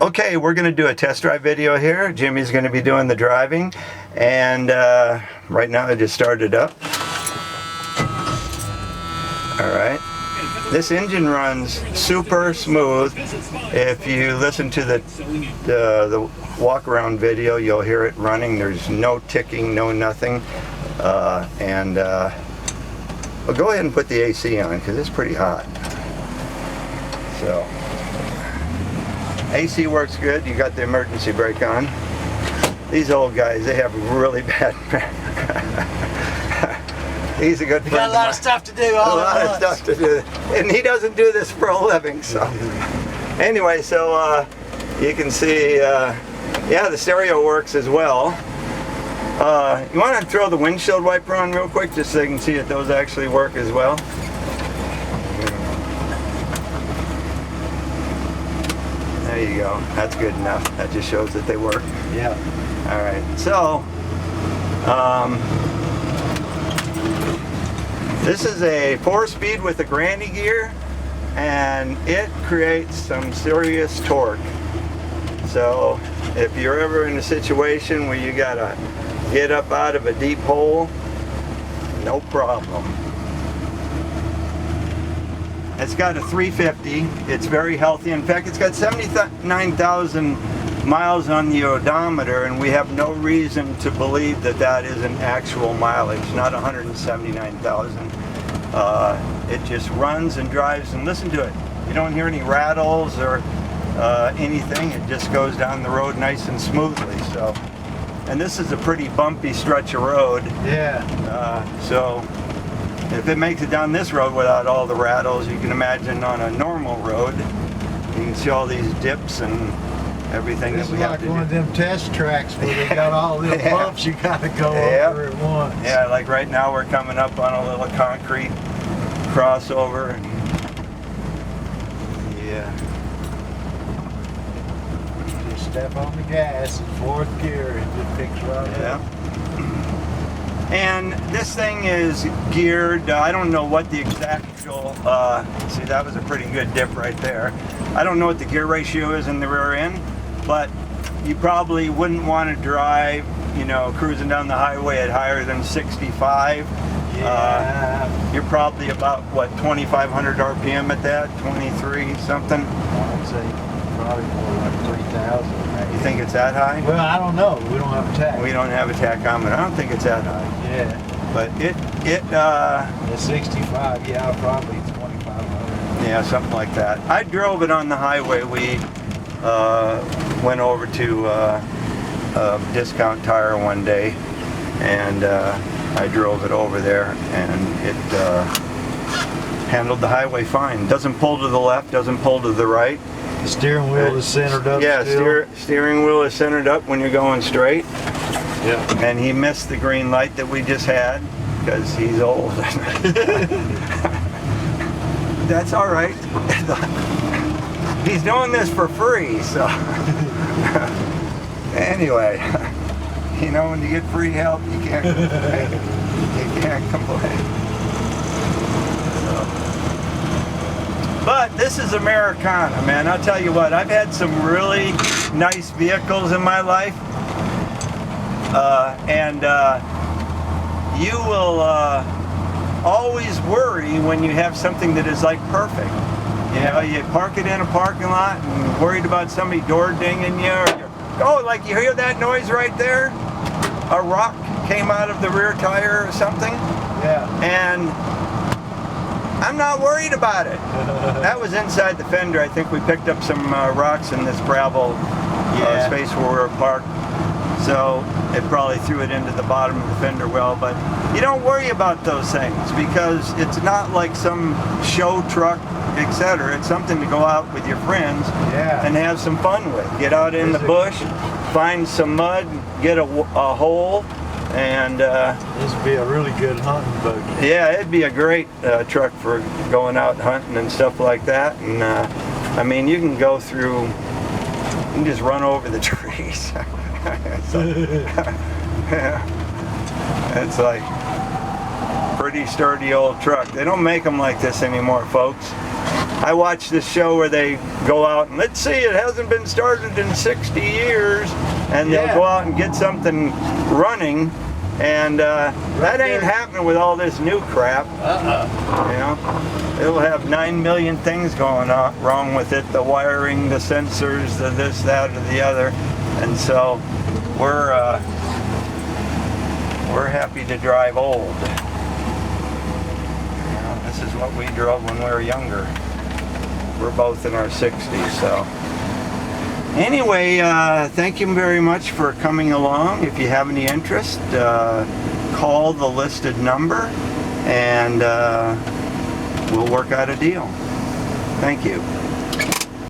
Okay, we're going to do a test drive video here. Jimmy's going to be doing the driving, and right now I just started up. Alright, this engine runs super smooth. If you listen to the walk around video, you'll hear it running. There's no ticking, no nothing. Well, go ahead and put the AC on because it's pretty hot. So AC works good. You got the emergency brake on. These old guys, they have really bad. He's a good friend. Got a lot of stuff to do. A lot of stuff to do, and he doesn't do this for a living. So anyway, so you can see, yeah, the stereo works as well. You want to throw the windshield wiper on real quick, just so you can see that those actually work as well. There you go. That's good enough. That just shows that they work. Yeah. All right. So, this is a 4-speed with a granny gear, and it creates some serious torque. So, if you're ever in a situation where you gotta get up out of a deep hole, no problem. It's got a 350. It's very healthy. In fact, it's got 79,000 miles on the odometer, and we have no reason to believe that that isn't actual mileage, not 179,000. It just runs and drives, and listen to it. You don't hear any rattles or anything. It just goes down the road nice and smoothly. So, and this is a pretty bumpy stretch of road. Yeah. So if it makes it down this road without all the rattles, you can imagine on a normal road. You can see all these dips and everything this that we have to do. This is like one of them test tracks where they got all the bumps you got to go over at once. Yeah, like right now we're coming up on a little concrete crossover. And yeah. Just step on the gas in 4th gear and it picks right up. And this thing is geared, I don't know what the exact, see that was a pretty good dip right there. I don't know what the gear ratio is in the rear end, but you probably wouldn't want to drive, you know, cruising down the highway at higher than 65. Yeah. You're probably about, what, 2,500 RPM at that? 23 something? I'd say probably more like 3,000. You think it's that high? Well, I don't know. We don't have a tach. We don't have a tachometer. I don't think it's that high. Yeah. But at 65, yeah, probably 2,500. Yeah, something like that. I drove it on the highway. We went over to a discount tire one day, and I drove it over there, and it handled the highway fine. Doesn't pull to the left, doesn't pull to the right. The steering wheel is centered up. Yeah, still. Steering wheel is centered up when you're going straight. Yeah. And he missed the green light that we just had because he's old. That's all right. He's doing this for free, so. Anyway, you know, when you get free help, you can't complain. You can't complain. But this is Americana, man. I'll tell you what, I've had some really nice vehicles in my life. You will always worry when you have something that is like perfect. You know, you park it in a parking lot and worried about somebody door dinging you. Or like you hear that noise right there? A rock came out of the rear tire or something. Yeah. And I'm not worried about it. That was inside the fender. I think we picked up some rocks in this gravel space where we were parked. So it probably threw it into the bottom of the fender well. But you don't worry about those things because it's not like some show truck, etc. It's something to go out with your friends and have some fun with. Get out in the bush, find some mud, get a hole. And this would be a really good hunting boat. Yeah, it'd be a great truck for going out hunting and stuff like that. And I mean, you can go through, you can just run over the trees. It's like pretty sturdy old truck. They don't make them like this anymore, folks. I watch this show where they go out and let's see, it hasn't been started in 60 years, and they'll go out and get something running, and that ain't happening with all this new crap. You know, it'll have 9 million things going on wrong with it, the wiring, the sensors, the this, that, or the other, and so we're happy to drive old. You know, this is what we drove when we were younger. We're both in our 60s, so. Anyway, thank you very much for coming along. If you have any interest, call the listed number and we'll work out a deal. Thank you.